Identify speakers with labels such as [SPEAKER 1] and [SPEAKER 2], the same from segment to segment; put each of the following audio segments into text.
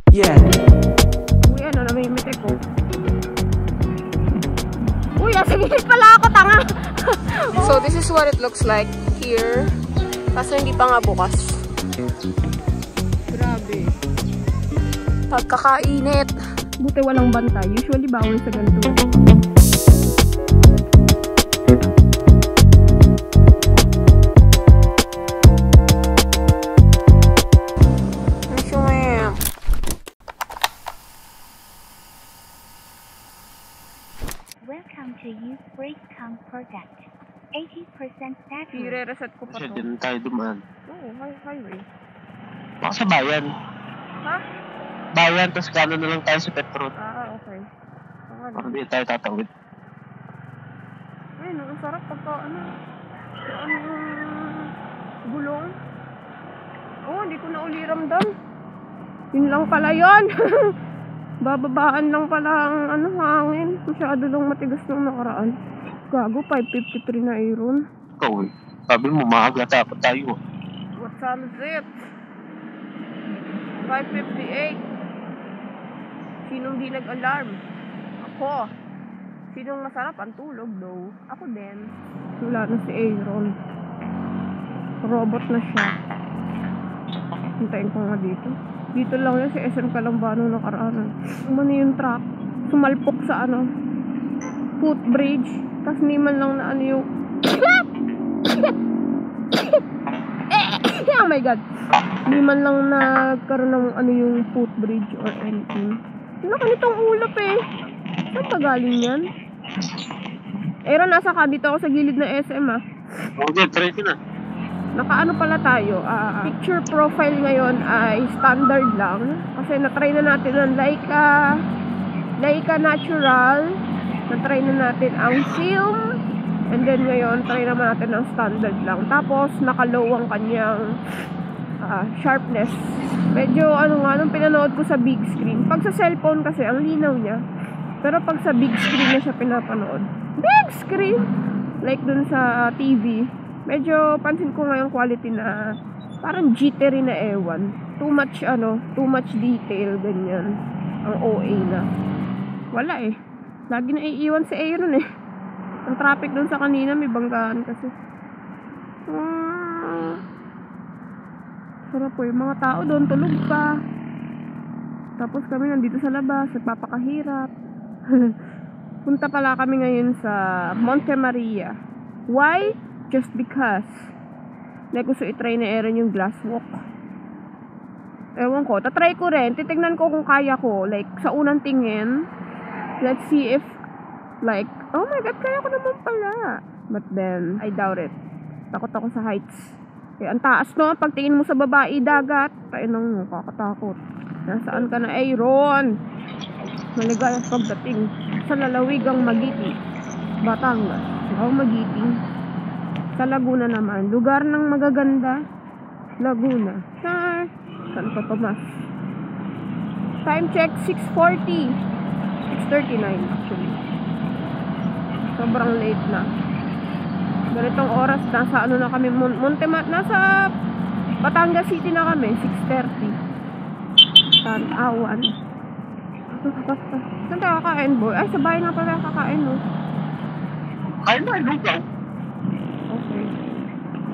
[SPEAKER 1] Yeah.
[SPEAKER 2] Uy, ano, namimiti ko. Uy, nasa gilid pala ako, tanga. So, this is what it looks like here. Kaso hindi pa nga bukas. Grabe. Pagkakainit. Buti walang bantay. Usually bawal sa ganito.
[SPEAKER 3] Welcome to Youth Breakcom product. 80% battery.
[SPEAKER 2] I-reset ko pa
[SPEAKER 4] Kasi
[SPEAKER 2] to.
[SPEAKER 4] din tayo dumaan.
[SPEAKER 2] Oo, highway.
[SPEAKER 4] Baka sa bayan.
[SPEAKER 2] Ha?
[SPEAKER 4] Bayan, tapos kanan na lang tayo sa Petron.
[SPEAKER 2] Ah, okay.
[SPEAKER 4] Para di tayo tatawid.
[SPEAKER 2] Ayun, ang sarap pagka ano yung gulong. Oh, hindi ko na uli ramdam. Yun lang pala yun. Bababaan lang pala ang hangin. Masyado lang matigas nung nakaraan. Gago, 553 na Aaron.
[SPEAKER 4] Ikaw eh. Sabi mo, maaga dapat tayo.
[SPEAKER 2] What time is it? 5:58. Sinong di nag-alarm? Ako. Sinong masarap ang tulog, though? Ako din. Wala na si Aaron. Robot na siya. Hintayin ko nga dito. Dito lang yan si SM Calambano nakaraan. Umano yung truck. Sumalpok sa footbridge. Tapos ni man lang na yung oh my god. Ni man lang nagkaroon ng yung footbridge or anything. Nakanitong ulap eh. Saan pa galing yan? Aaron, nasa ka dito ako sa gilid ng SM ah.
[SPEAKER 4] Okay, try ko na.
[SPEAKER 2] Nakaano pala tayo, picture profile ngayon ay standard lang. Kasi natry na natin ang Leica Natural. Natry na natin ang film. And then ngayon, try naman natin ang standard lang. Tapos, naka-low ang kanyang sharpness. Medyo nung pinanood ko sa big screen. Pag sa cellphone kasi, ang linaw niya. Pero pag sa big screen na siya pinapanood. Big screen! Like dun sa TV. Medyo pansin ko nga yung quality na parang jittery na ewan. Too much detail, ganyan. Ang OA na. Wala eh. Lagi na iiwan si Aaron eh. Ang traffic dun sa kanina, may banggaan kasi. Sarap po yung mga tao doon, tulog pa. Tapos kami nandito sa labas, nagpapakahirap. Punta pala kami ngayon sa Monte Maria. Why? Just because gusto i-try na Aaron yung glass walk. Ewan ko, tatry ko rin. Titignan ko kung kaya ko. Like, sa unang tingin, let's see if like, oh my god, kaya ko naman pala. But then, I doubt it. Takot ako sa heights. Kaya ang taas no, pagtingin mo sa babae, dagat. Tayo nang kakatakot. Nasaan ka na, Aaron? Maligayang pagdating sa lalawigang Magiti, Batangas. Magiti. Sa Laguna naman, lugar ng magaganda, Laguna. Saan pa pa mas? Time check, 6:40. 6:39 actually. Sobrang late na. Ganitong oras, nasa na kami, nasa Batangas City na kami, 6:30. Tanawan. Saan tayo kakain, boy? Ay, sa bahay na pala kakain, no?
[SPEAKER 4] Kain na, lugaw.
[SPEAKER 2] Okay.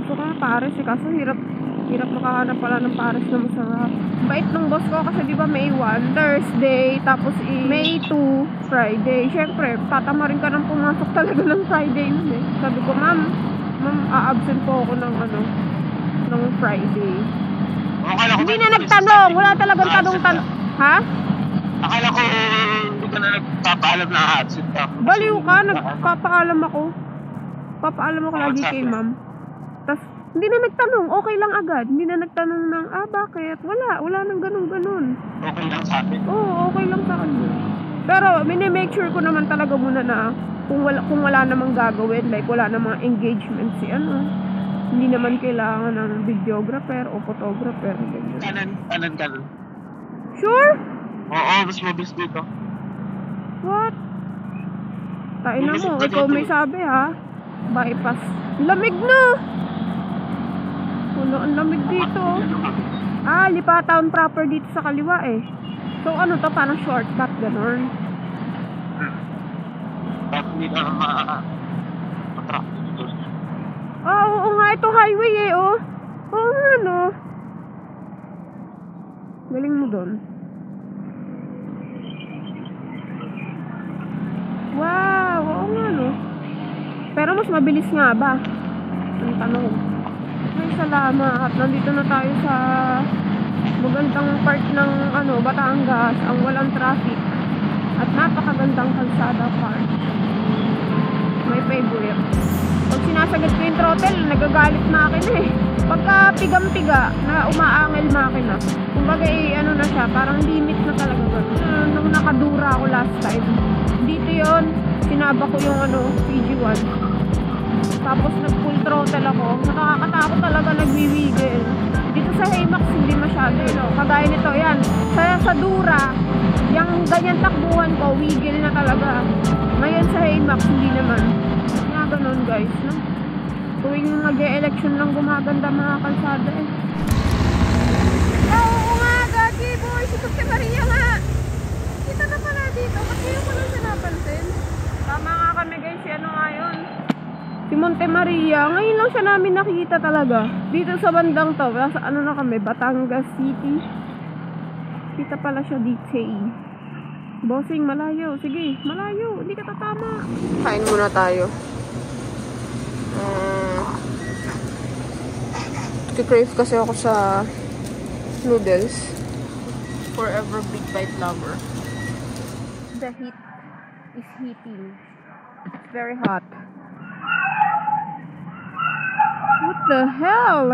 [SPEAKER 2] Gusto ko na pares eh, kaso hirap makahanap pala ng pares na masarap. Bait ng boss ko kasi di ba May 1, Thursday, tapos May 2, Friday. Siyempre, tatama rin ka nang pumasok talaga ng Friday nun eh. Sabi ko, ma'am, a-absent po ako ng Friday. Hindi na nagtanong, wala talagang tanong. Ha?
[SPEAKER 4] Akala ko hindi ka na nagpapaalam na absent ka.
[SPEAKER 2] Baliw ka, nagpapaalam ako. Papaalam ako lagi kay ma'am. Tapos, hindi na nagtanong, okay lang agad. Hindi na nagtanong ng, bakit? Wala nang ganun.
[SPEAKER 4] Okay lang sa akin.
[SPEAKER 2] Oo, okay lang sa kanya. Pero, minimake sure ko naman talaga muna na kung wala namang gagawin, like wala namang engagement hindi naman kailangan ng videographer o photographer.
[SPEAKER 4] Kanan.
[SPEAKER 2] Sure?
[SPEAKER 4] Oo, mas mabilis dito.
[SPEAKER 2] What? Tain na mo, ikaw may sabi ha. Bypass. Lamig na! Ang lamig dito. Lipatown proper dito sa kaliwa eh. So ano to, parang shortcut ganun.
[SPEAKER 4] At hindi na ma-traffic doon.
[SPEAKER 2] Oo nga, ito highway eh, oh. Oo nga, no. Galing mo doon. Wow, oo nga, no. Pero mas mabilis nga ba? Ang tanong. Ay, salamat. Nandito na tayo sa magandang part ng Batangas, ang walang traffic. At napakagandang kalsada part. My favorite. Pag sinasagad ko yung throttle, nagagalit makina eh. Pagka pigam-piga, na umaangel makina. Kumbaga na siya, parang limit na talaga. Nung nakadura ako last time, dito yon sinaba ko yung PG1. Tapos nag-full throttle ako. Nakakatakot talaga, nagwiwigil. Dito sa Haymax, hindi masyado, kagaya nito, yan. Sa Dura, yung ganyan takbuhan ko, wigil na talaga. Ngayon sa Haymax, hindi naman. Nga ganun, guys, no? Tuwing mag-e-election lang gumaganda mga kalsada, eh. Oo nga, Gagi boy! Si Tuti Maria nga! Kita na pala dito, kasi yung walang sinapansin. Tama nga kami, guys, si nga yun? Si Monte Maria, ngayon lang siya namin nakikita talaga. Dito sa bandang to, nasa na kami, Batangas City. Kita pala siya dito. Bossing, malayo. Sige, malayo. Hindi ka tatama. Kain muna tayo. Crave kasi ako sa noodles. Forever Big Bite lover. The heat is heating. It's very hot. What the hell?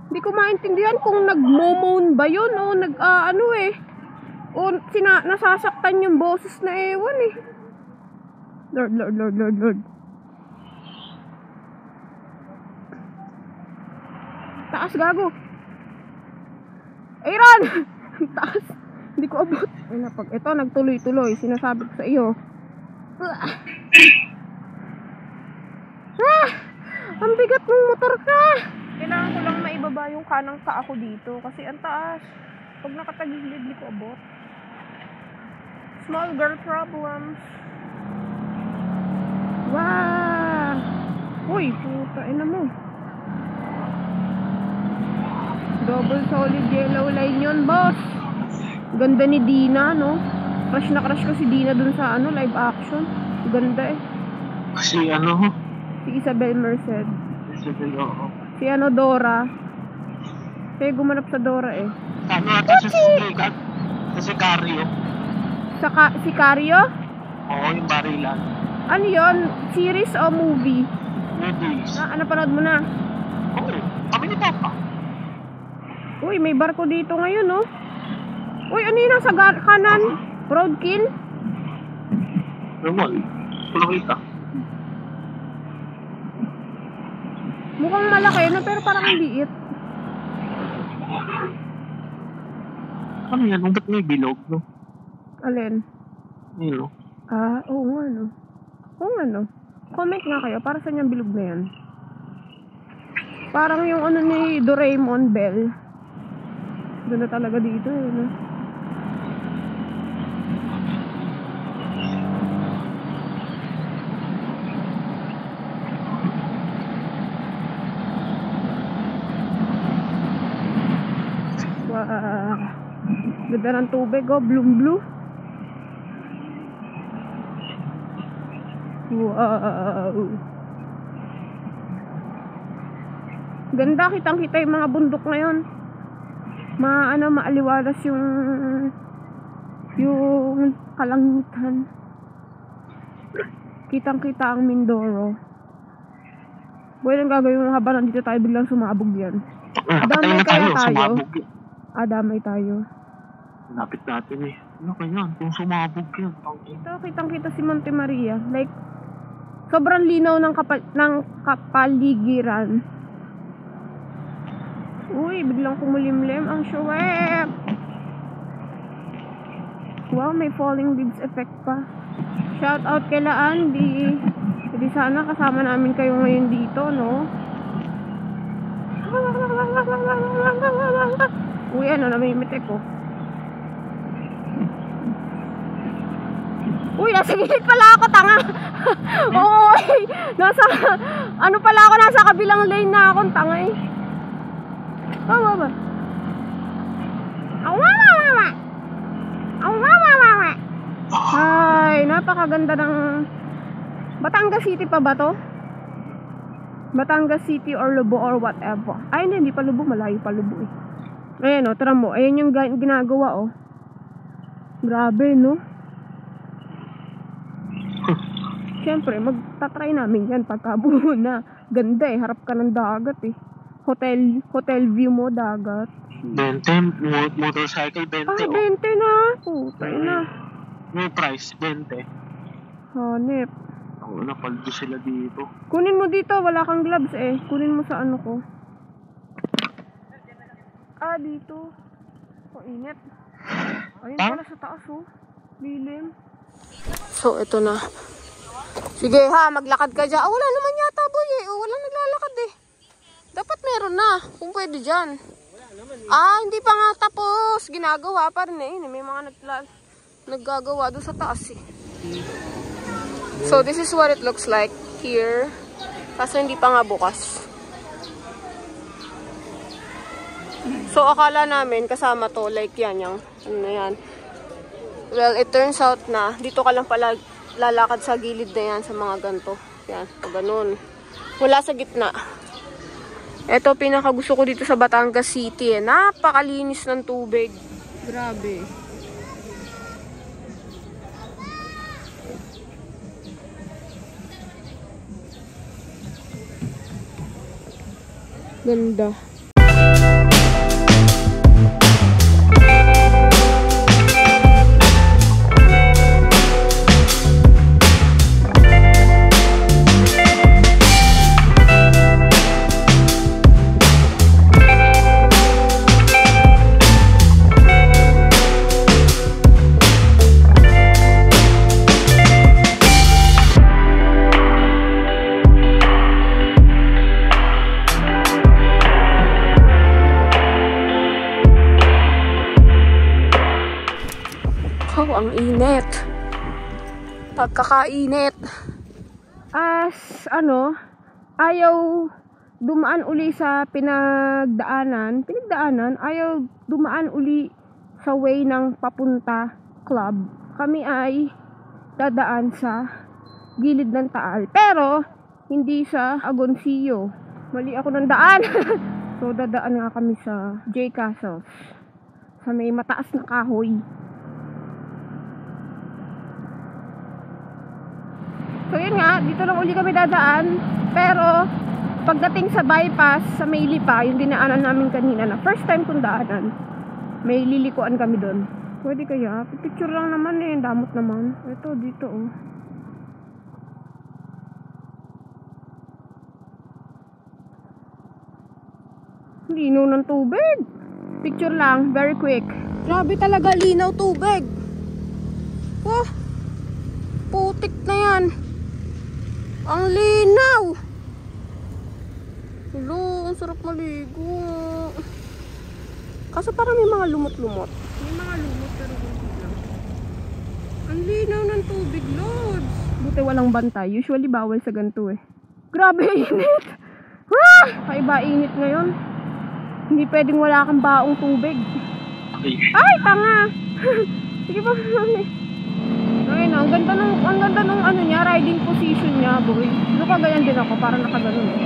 [SPEAKER 2] Hindi ko maintindihan kung nagmo-moan ba yun o o nasasaktan yung boses na ewan eh. Lord. Taas, gago. Aaron! Taas. Hindi ko abot. Ito, nagtuloy-tuloy. Sinasabi ko sa iyo. Ang bigat ng motor ka. Kailangan ko lang maibaba yung kanang paa ko dito kasi ang taas. Pag nakatagilid, di ko abot. Small girl problems. Wow! Uy, puta, ina mo. Double solid yellow line yun, boss. Ganda ni Dina, no? Crush na crush ko si Dina dun sa live action. Ganda eh.
[SPEAKER 4] Kasi
[SPEAKER 2] Si Isabel Merced.
[SPEAKER 4] Isabel, oo.
[SPEAKER 2] Si Dora. Kaya gumanap sa Dora eh.
[SPEAKER 4] Ata sa Sicario.
[SPEAKER 2] Si Cario?
[SPEAKER 4] Oo, yung barilan.
[SPEAKER 2] Ano yun? Series o movie?
[SPEAKER 4] Movies.
[SPEAKER 2] Napanood mo na?
[SPEAKER 4] Oo, kami ni Papa.
[SPEAKER 2] Uy, may barko dito ngayon, no? Uy, ano yun nasa kanan? Roadkill?
[SPEAKER 4] Ewan, wala kita.
[SPEAKER 2] Mukhang malaki, no? Pero parang liit.
[SPEAKER 4] Ano yan? Ba't may bilog, no?
[SPEAKER 2] Alin?
[SPEAKER 4] Yun, no?
[SPEAKER 2] Oo nga, no? Oo nga, no? Comment nga kayo, para saan yung bilog na yan? Parang yung ni Doraemon Bell. Doon na talaga dito, eh, no? Ganda ng tubig, oh, blue. Wow. Ganda, kitang-kita yung mga bundok na yun. Maaliwalas yung kalangitan. Kitang-kita ang Mindoro. Boy, ang gagawin mo habang nandito tayo biglang sumabog yan. Damay kaya tayo. Damay tayo.
[SPEAKER 4] Lapit natin eh. Ano kaya? Kung sumabog yan.
[SPEAKER 2] Ito, kitang-kita si Monte Maria. Like, sobrang linaw ng kapaligiran. Uy, biglang kumulimlim ang syuwep. Wow, may falling leaves effect pa. Shout out kila Andy. Hindi sana kasama namin kayo ngayon dito, no? Uy, ano, namimitik ko. Uy, nasa gilid pala ako, tanga. Oo, nasa, ano pala ako, nasa kabilang lane na ako, tanga eh. Oh, ba? Ay, napakaganda ng Batangas City pa ba to? Batangas City or Lubo or whatever. Ay, hindi pa Lubo, malayo pa Lubo eh. Ayan o, tara mo, ayan yung ginagawa oh. Grabe no. Siyempre, magtatry namin yan pagkabuo na. Ganda eh, harap ka ng dagat eh. Hotel view mo, dagat.
[SPEAKER 4] 20, motorcycle 20.
[SPEAKER 2] Ah, 20 na. Putay na.
[SPEAKER 4] May price, 20.
[SPEAKER 2] Hanep.
[SPEAKER 4] Ako, napaldo sila dito.
[SPEAKER 2] Kunin mo dito, wala kang gloves eh. Kunin mo sa ano ko. Ah, dito. Oh, init. Ayun pala sa taas oh. Lilim. So, ito na. Sige ha, maglakad ka dyan. Ah, wala naman yata boy eh. Oh, walang naglalakad eh. Dapat meron na. Kung pwede dyan. Ah, hindi pa nga tapos. Ginagawa pa rin eh. May mga naggagawa doon sa taas eh. So, this is what it looks like here. Kaso hindi pa nga bukas. So, akala namin kasama to. Like yan, yung ano na yan. Well, it turns out na dito ka lang pala lalakad sa gilid na yan sa mga ganito. Yan, o ganun. Wala sa gitna. Ito, pinaka gusto ko dito sa Batangas City eh. Napakalinis ng tubig. Grabe. Ganda. Oh, ang init. Pagkakainit. As, ano, ayaw dumaan uli sa pinagdaanan, ayaw dumaan uli sa way ng papunta club. Kami ay dadaan sa gilid ng Taal. Pero, hindi sa Agoncillo. Mali ako ng daan. So, dadaan nga kami sa J Castles. Sa may mataas na kahoy. So yun nga, dito lang uli kami dadaan. Pero pagdating sa bypass sa may Lipa, yung dinaanan namin kanina na first time kong daanan, may lilikuan kami doon. Pwede kaya? Picture lang naman eh, damot naman. Ito dito oh. Linaw ng tubig. Picture lang, very quick. Grabe talaga, linaw tubig. Oh, putik na yan. Ang linaw. Hello, ang sarap maligo. Kaso parang may mga lumot-lumot. May mga lumot pero hindi lang. Ang linaw ng tubig, Lods. Buti walang bantay. Usually bawal sa ganito eh. Grabe init. Kaiba init ngayon. Hindi pwedeng wala kang baong tubig. Ay, tanga. Sige pa. Ayun, ang ganda nung ano niya, riding position niya, boy. Nakaganyan din ako, para nakaganon.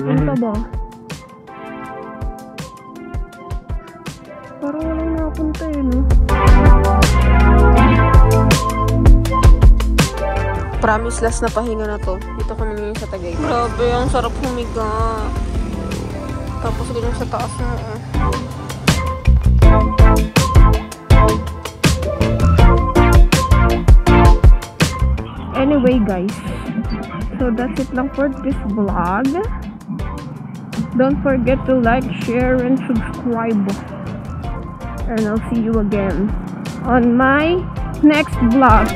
[SPEAKER 2] Punta ba? Parang walang napunta eh, no? Promise, last na pahinga na to. Dito kami ngayon sa Tagaytay. Grabe, ang sarap humiga. Tapos ganun sa taas mo. Anyway guys, so that's it lang for this vlog. Don't forget to like, share, and subscribe. And I'll see you again on my next vlog.